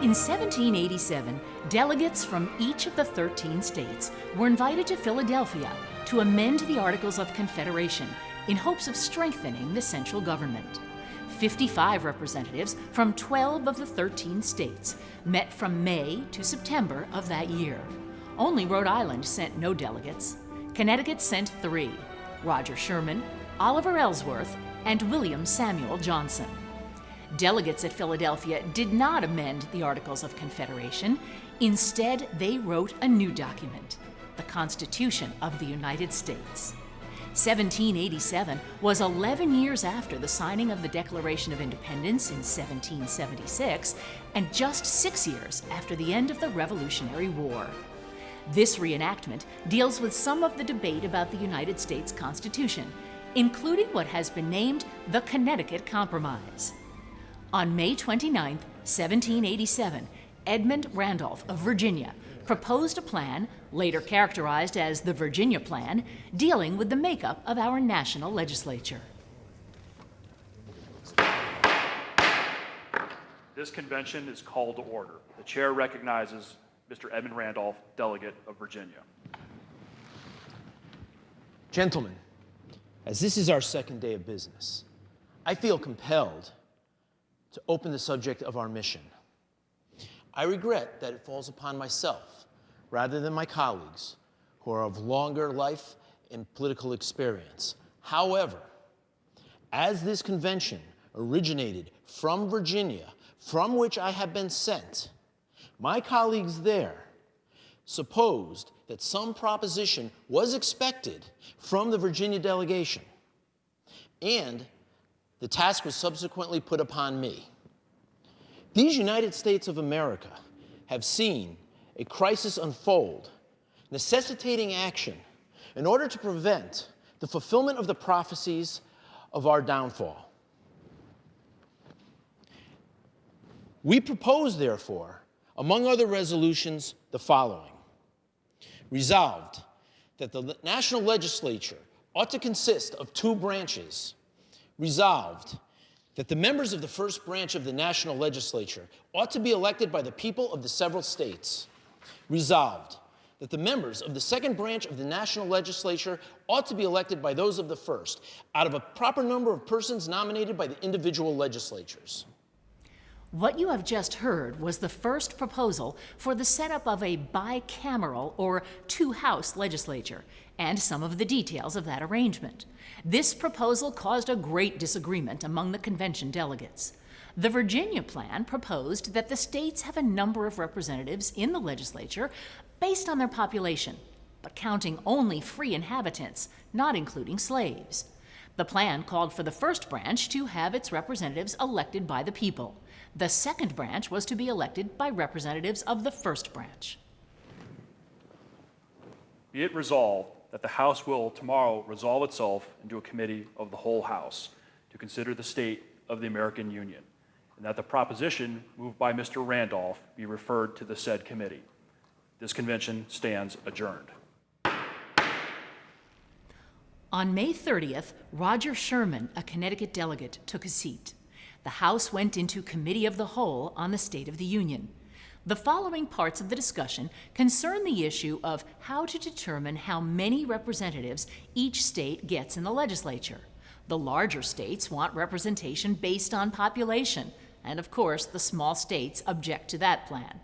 In 1787, delegates from each of the 13 states were invited to Philadelphia to amend the Articles of Confederation in hopes of strengthening the central government. 55 representatives from 12 of the 13 states met from May to September of that year. Only Rhode Island sent no delegates. Connecticut sent 3: Roger Sherman, Oliver Ellsworth, and William Samuel Johnson. Delegates at Philadelphia did not amend the Articles of Confederation. Instead, they wrote a new document, the Constitution of the United States. 1787 was 11 years after the signing of the Declaration of Independence in 1776, and just 6 years after the end of the Revolutionary War. This reenactment deals with some of the debate about the United States Constitution, including what has been named the Connecticut Compromise. On May 29, 1787, Edmund Randolph of Virginia proposed a plan, later characterized as the Virginia Plan, dealing with the makeup of our national legislature. This convention is called to order. The chair recognizes Mr. Edmund Randolph, delegate of Virginia. Gentlemen, as this is our second day of business, I feel compelled to open the subject of our mission. I regret that it falls upon myself, rather than my colleagues, who are of longer life and political experience. However, as this convention originated from Virginia, from which I have been sent, my colleagues there supposed that some proposition was expected from the Virginia delegation, and the task was subsequently put upon me. These United States of America have seen a crisis unfold, necessitating action in order to prevent the fulfillment of the prophecies of our downfall. We propose, therefore, among other resolutions, the following. Resolved, that the national legislature ought to consist of 2 branches. Resolved, that the members of the first branch of the national legislature ought to be elected by the people of the several states. Resolved, that the members of the second branch of the national legislature ought to be elected by those of the first, out of a proper number of persons nominated by the individual legislatures. What you have just heard was the first proposal for the setup of a bicameral or 2-house legislature, and some of the details of that arrangement. This proposal caused a great disagreement among the convention delegates. The Virginia plan proposed that the states have a number of representatives in the legislature based on their population, but counting only free inhabitants, not including slaves. The plan called for the first branch to have its representatives elected by the people. The second branch was to be elected by representatives of the first branch. Be it resolved that the House will tomorrow resolve itself into a committee of the whole House to consider the state of the American Union, and that the proposition moved by Mr. Randolph be referred to the said committee. This convention stands adjourned. On May 30th, Roger Sherman, a Connecticut delegate, took a seat. The House went into Committee of the Whole on the State of the Union. The following parts of the discussion concern the issue of how to determine how many representatives each state gets in the legislature. The larger states want representation based on population, and of course, the small states object to that plan.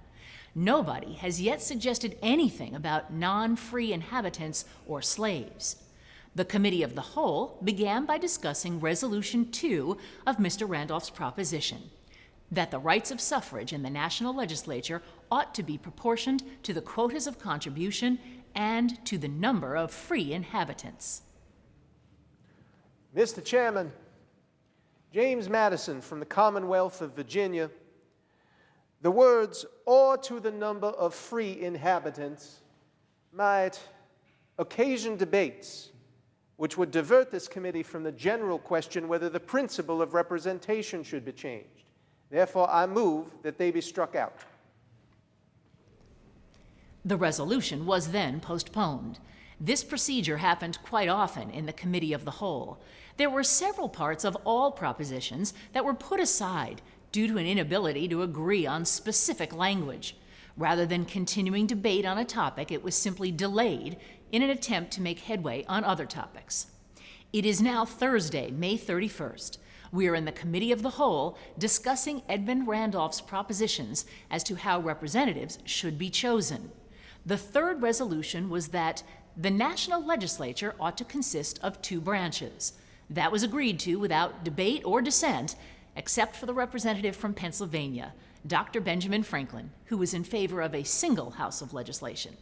Nobody has yet suggested anything about non-free inhabitants or slaves. The Committee of the Whole began by discussing Resolution 2 of Mr. Randolph's proposition, that the rights of suffrage in the national legislature ought to be proportioned to the quotas of contribution and to the number of free inhabitants. Mr. Chairman, James Madison from the Commonwealth of Virginia, the words, "or to the number of free inhabitants," might occasion debates which would divert this committee from the general question whether the principle of representation should be changed. Therefore, I move that they be struck out. The resolution was then postponed. This procedure happened quite often in the Committee of the Whole. There were several parts of all propositions that were put aside due to an inability to agree on specific language. Rather than continuing debate on a topic, it was simply delayed in an attempt to make headway on other topics. It is now Thursday, May 31st. We are in the Committee of the Whole discussing Edmund Randolph's propositions as to how representatives should be chosen. The third resolution was that the national legislature ought to consist of two branches. That was agreed to without debate or dissent, except for the representative from Pennsylvania, Dr. Benjamin Franklin, who was in favor of a single house of legislation.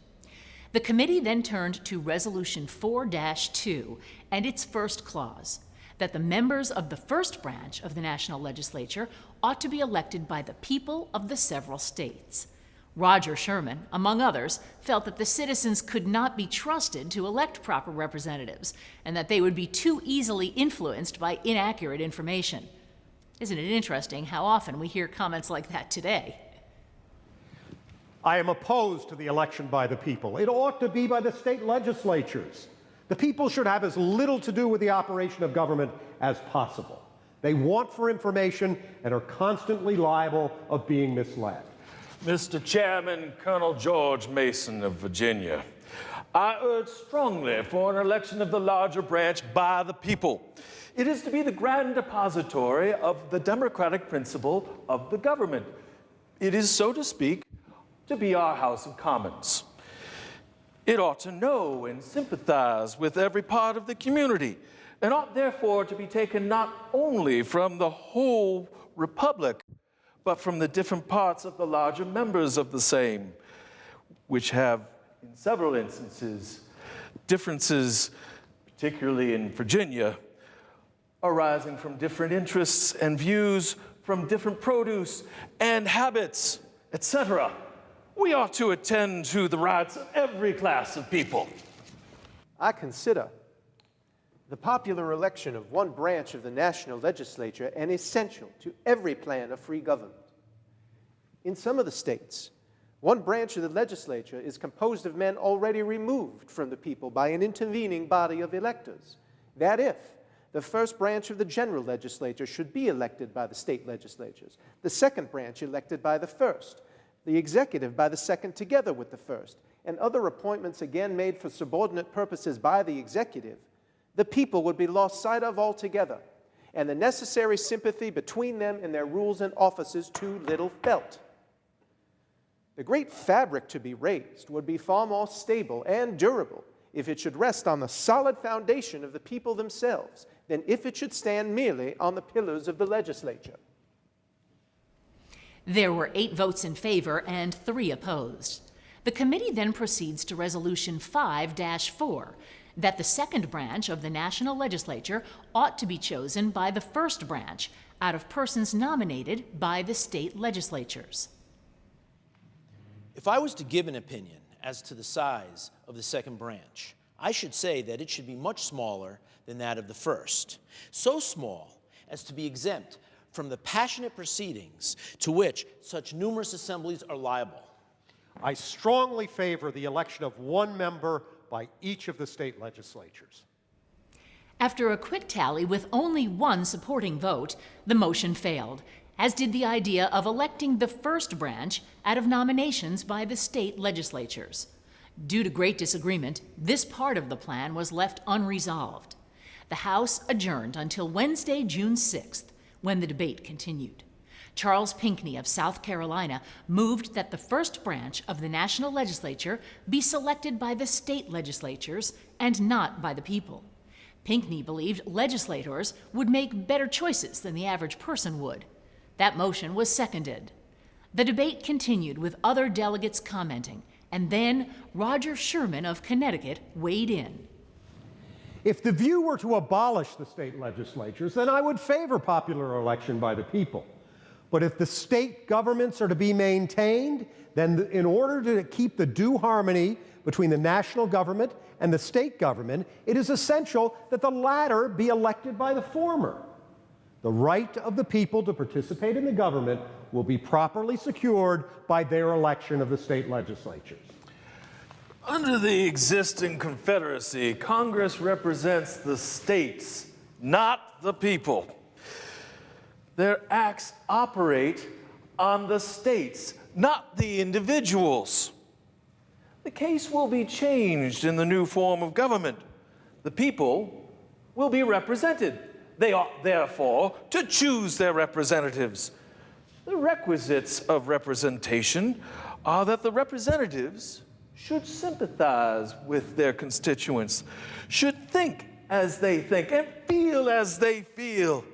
The committee then turned to Resolution 4-2 and its first clause, that the members of the first branch of the national legislature ought to be elected by the people of the several states. Roger Sherman, among others, felt that the citizens could not be trusted to elect proper representatives and that they would be too easily influenced by inaccurate information. Isn't it interesting how often we hear comments like that today? I am opposed to the election by the people. It ought to be by the state legislatures. The people should have as little to do with the operation of government as possible. They want for information and are constantly liable of being misled. Mr. Chairman, Colonel George Mason of Virginia, I urge strongly for an election of the larger branch by the people. It is to be the grand depository of the democratic principle of the government. It is, so to speak, to be our House of Commons. It ought to know and sympathize with every part of the community, and ought therefore to be taken not only from the whole republic, but from the different parts of the larger members of the same, which have, in several instances, differences, particularly in Virginia, arising from different interests and views, from different produce and habits, etc. We ought to attend to the rights of every class of people. I consider the popular election of one branch of the national legislature an essential to every plan of free government. In some of the states, one branch of the legislature is composed of men already removed from the people by an intervening body of electors. That if the first branch of the general legislature should be elected by the state legislatures, the second branch elected by the first, the executive by the second together with the first, and other appointments again made for subordinate purposes by the executive, the people would be lost sight of altogether, and the necessary sympathy between them and their rules and offices too little felt. The great fabric to be raised would be far more stable and durable if it should rest on the solid foundation of the people themselves than if it should stand merely on the pillars of the legislature. There were 8 votes in favor and 3 opposed. The committee then proceeds to Resolution 5-4, that the second branch of the national legislature ought to be chosen by the first branch out of persons nominated by the state legislatures. If I was to give an opinion as to the size of the second branch, I should say that it should be much smaller than that of the first, so small as to be exempt from the passionate proceedings to which such numerous assemblies are liable. I strongly favor the election of one member by each of the state legislatures. After a quick tally with only 1 supporting vote, the motion failed, as did the idea of electing the first branch out of nominations by the state legislatures. Due to great disagreement, this part of the plan was left unresolved. The House adjourned until Wednesday, June 6th, when the debate continued. Charles Pinckney of South Carolina moved that the first branch of the national legislature be selected by the state legislatures and not by the people. Pinckney believed legislators would make better choices than the average person would. That motion was seconded. The debate continued with other delegates commenting, and then Roger Sherman of Connecticut weighed in. If the view were to abolish the state legislatures, then I would favor popular election by the people. But if the state governments are to be maintained, then in order to keep the due harmony between the national government and the state government, it is essential that the latter be elected by the former. The right of the people to participate in the government will be properly secured by their election of the state legislatures. Under the existing Confederacy, Congress represents the states, not the people. Their acts operate on the states, not the individuals. The case will be changed in the new form of government. The people will be represented. They ought, therefore, to choose their representatives. The requisites of representation are that the representatives should sympathize with their constituents, should think as they think and feel as they feel,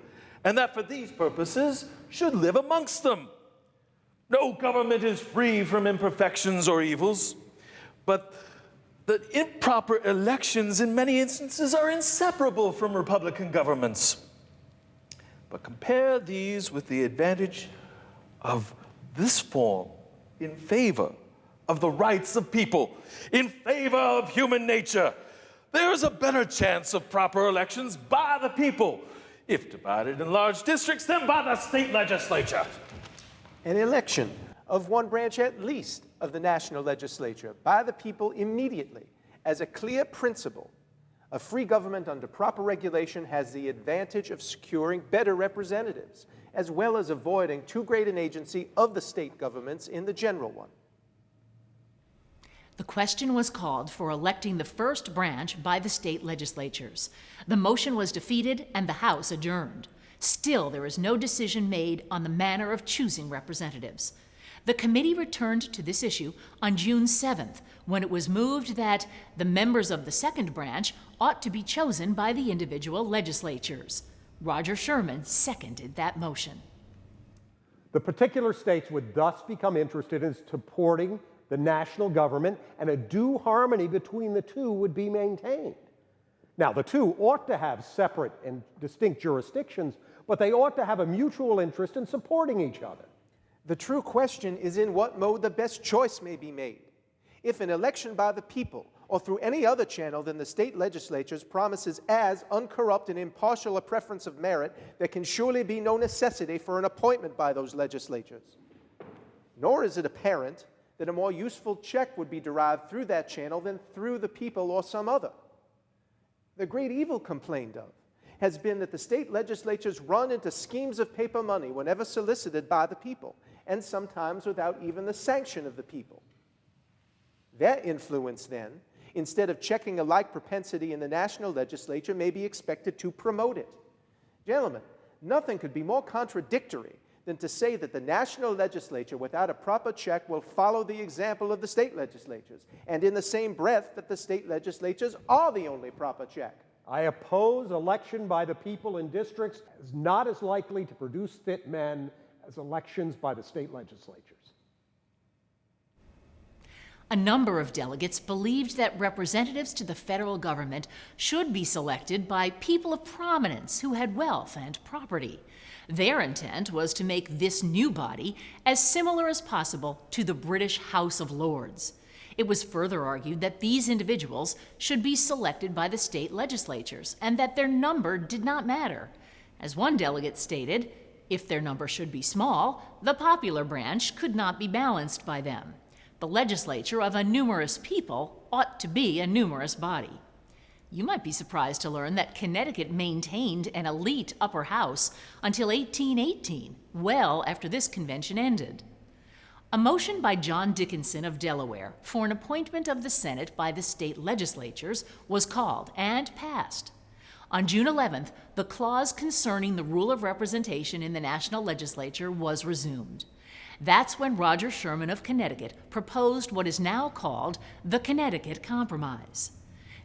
and that for these purposes should live amongst them. No government is free from imperfections or evils, but the improper elections in many instances are inseparable from Republican governments. But compare these with the advantage of this form in favor of the rights of people, in favor of human nature. There is a better chance of proper elections by the people, if divided in large districts, than by the state legislature. An election of one branch at least of the national legislature by the people immediately as a clear principle of free government under proper regulation has the advantage of securing better representatives, as well as avoiding too great an agency of the state governments in the general one. The question was called for electing the first branch by the state legislatures. The motion was defeated and the House adjourned. Still, there is no decision made on the manner of choosing representatives. The committee returned to this issue on June 7th, when it was moved that the members of the second branch ought to be chosen by the individual legislatures. Roger Sherman seconded that motion. The particular states would thus become interested in supporting the national government, and a due harmony between the two would be maintained. Now, the two ought to have separate and distinct jurisdictions, but they ought to have a mutual interest in supporting each other. The true question is in what mode the best choice may be made. If an election by the people, or through any other channel than the state legislatures, promises as uncorrupt and impartial a preference of merit, there can surely be no necessity for an appointment by those legislatures. Nor is it apparent that a more useful check would be derived through that channel than through the people or some other. The great evil complained of has been that the state legislatures run into schemes of paper money whenever solicited by the people, and sometimes without even the sanction of the people. Their influence, then, instead of checking a like propensity in the national legislature, may be expected to promote it. Gentlemen, nothing could be more contradictory than to say that the national legislature, without a proper check, will follow the example of the state legislatures, and in the same breath that the state legislatures are the only proper check. I oppose election by the people in districts as not as likely to produce fit men as elections by the state legislatures. A number of delegates believed that representatives to the federal government should be selected by people of prominence who had wealth and property. Their intent was to make this new body as similar as possible to the British House of Lords. It was further argued that these individuals should be selected by the state legislatures and that their number did not matter. As one delegate stated, if their number should be small, the popular branch could not be balanced by them. The legislature of a numerous people ought to be a numerous body. You might be surprised to learn that Connecticut maintained an elite upper house until 1818, well after this convention ended. A motion by John Dickinson of Delaware for an appointment of the Senate by the state legislatures was called and passed. On June 11th, the clause concerning the rule of representation in the national legislature was resumed. That's when Roger Sherman of Connecticut proposed what is now called the Connecticut Compromise.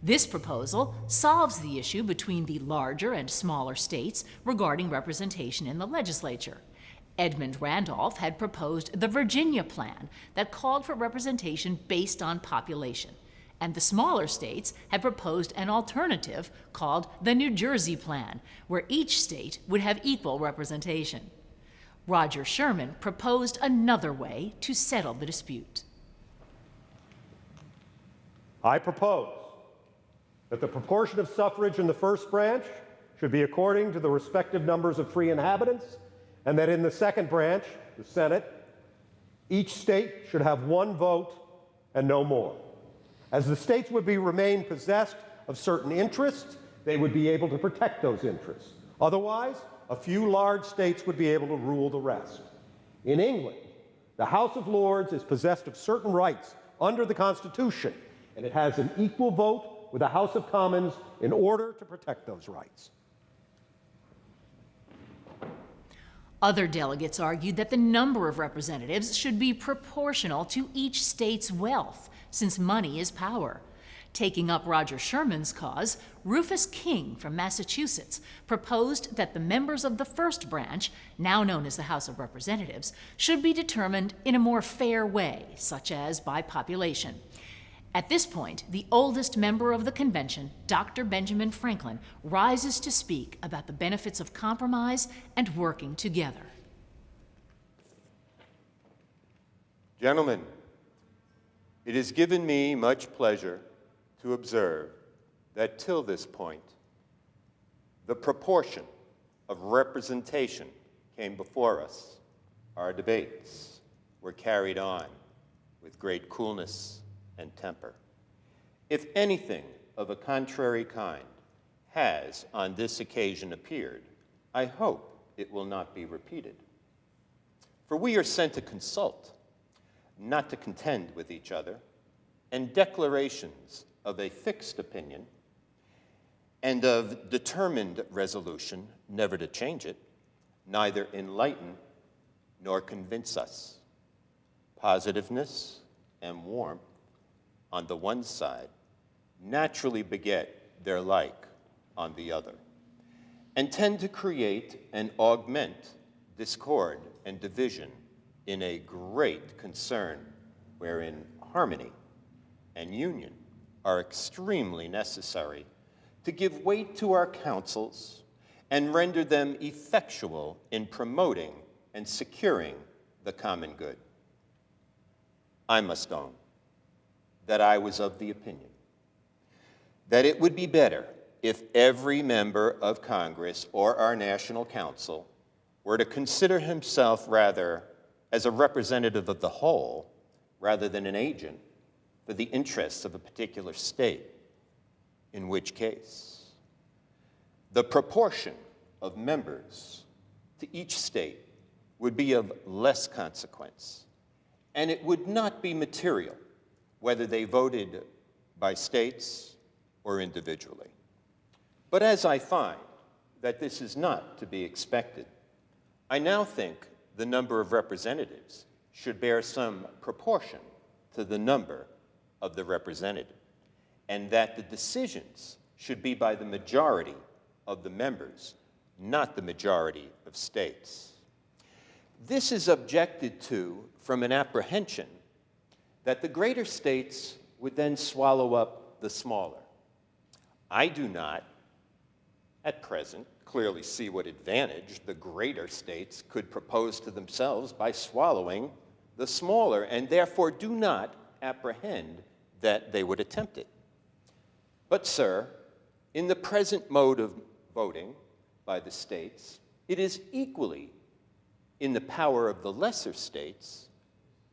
This proposal solves the issue between the larger and smaller states regarding representation in the legislature. Edmund Randolph had proposed the Virginia Plan that called for representation based on population, and the smaller states had proposed an alternative called the New Jersey Plan, where each state would have equal representation. Roger Sherman proposed another way to settle the dispute. I propose that the proportion of suffrage in the first branch should be according to the respective numbers of free inhabitants, and that in the second branch, the Senate, each state should have one vote and no more. As the states would remain possessed of certain interests, they would be able to protect those interests. Otherwise, a few large states would be able to rule the rest. In England, the House of Lords is possessed of certain rights under the Constitution, and it has an equal vote with the House of Commons in order to protect those rights. Other delegates argued that the number of representatives should be proportional to each state's wealth, since money is power. Taking up Roger Sherman's cause, Rufus King from Massachusetts proposed that the members of the first branch, now known as the House of Representatives, should be determined in a more fair way, such as by population. At this point, the oldest member of the convention, Dr. Benjamin Franklin, rises to speak about the benefits of compromise and working together. Gentlemen, it has given me much pleasure to observe that till this point, the proportion of representation came before us. Our debates were carried on with great coolness and temper. If anything of a contrary kind has on this occasion appeared, I hope it will not be repeated. For we are sent to consult, not to contend with each other, and declarations of a fixed opinion and of determined resolution never to change it, neither enlighten nor convince us. Positiveness and warmth on the one side naturally beget their like on the other, and tend to create and augment discord and division in a great concern wherein harmony and union are extremely necessary to give weight to our counsels and render them effectual in promoting and securing the common good. I must own that I was of the opinion that it would be better if every member of Congress or our National Council were to consider himself rather as a representative of the whole rather than an agent for the interests of a particular state, in which case the proportion of members to each state would be of less consequence, and it would not be material whether they voted by states or individually. But as I find that this is not to be expected, I now think the number of representatives should bear some proportion to the number of the represented, and that the decisions should be by the majority of the members, not the majority of states. This is objected to from an apprehension that the greater states would then swallow up the smaller. I do not, at present, clearly see what advantage the greater states could propose to themselves by swallowing the smaller, and therefore do not apprehend that they would attempt it. But, sir, in the present mode of voting by the states, it is equally in the power of the lesser states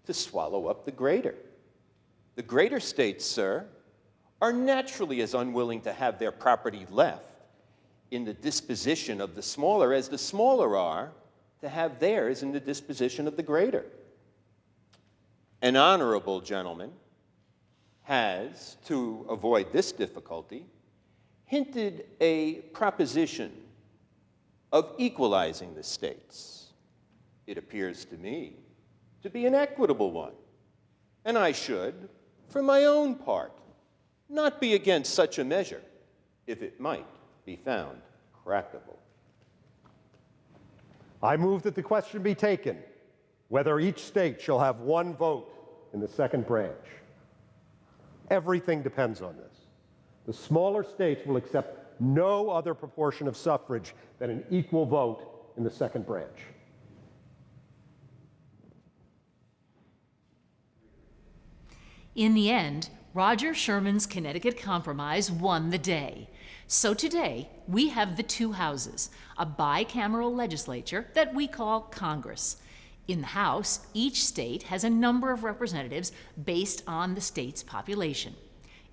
to swallow up the greater. The greater states, sir, are naturally as unwilling to have their property left in the disposition of the smaller as the smaller are to have theirs in the disposition of the greater. An honorable gentleman has, to avoid this difficulty, hinted a proposition of equalizing the states. It appears to me to be an equitable one, and I should, for my own part, not be against such a measure if it might be found practicable. I move that the question be taken whether each state shall have one vote in the second branch. Everything depends on this. The smaller states will accept no other proportion of suffrage than an equal vote in the second branch. In the end, Roger Sherman's Connecticut Compromise won the day. So today, we have the two houses, a bicameral legislature that we call Congress. In the House, each state has a number of representatives based on the state's population.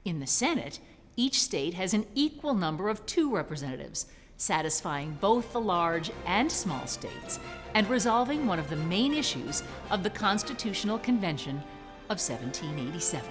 In the Senate, each state has an equal number of 2 representatives, satisfying both the large and small states, and resolving one of the main issues of the Constitutional Convention of 1787.